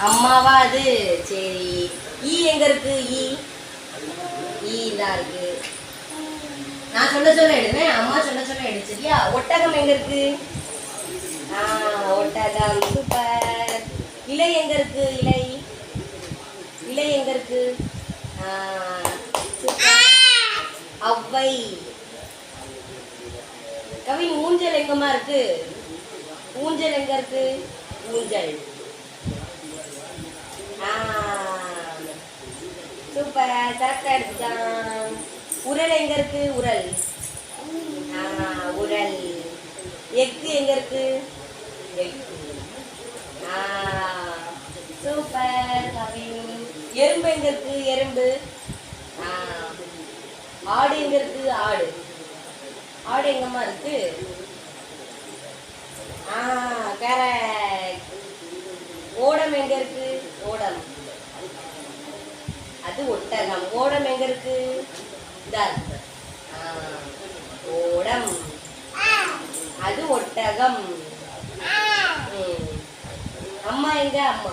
அம்மாவா அது? சரி. ஈ எங்க இருக்கு? ஈ ஈ தான் இருக்கு. நான் சொல்ல சொல்ல எடுவேன், அம்மா சொல்ல சொல்ல எடு. சரியா? ஒட்டகம் எங்க இருக்கு? ஒட்டகம். சூப்பர். இலை எங்க இருக்கு? இலை இலை எங்க இருக்கு? அவ்வை. கவின் ஊஞ்சல் எங்கம்மா இருக்கு? ஊஞ்சல் எங்க இருக்கு? ஊஞ்சல். சூப்பர். கரெக்டா எடுத்துட்டான். உரல் எங்க இருக்கு? உரல். உரல். எக்கு எங்க இருக்கு? எக்கு. சூப்பர் கவின். எறும்பு எங்க இருக்கு? எறும்பு. ஆடு எங்க இருக்கு? ஆடு. ஆடு எங்கம்மா இருக்கு? கரெக்ட். ஓடம் எங்க இருக்கு? ஓடம். அது ஒட்டகம். ஓடம் எங்க இருக்கு? ஓடம். அது ஒட்டகம். அம்மா எங்க? அம்மா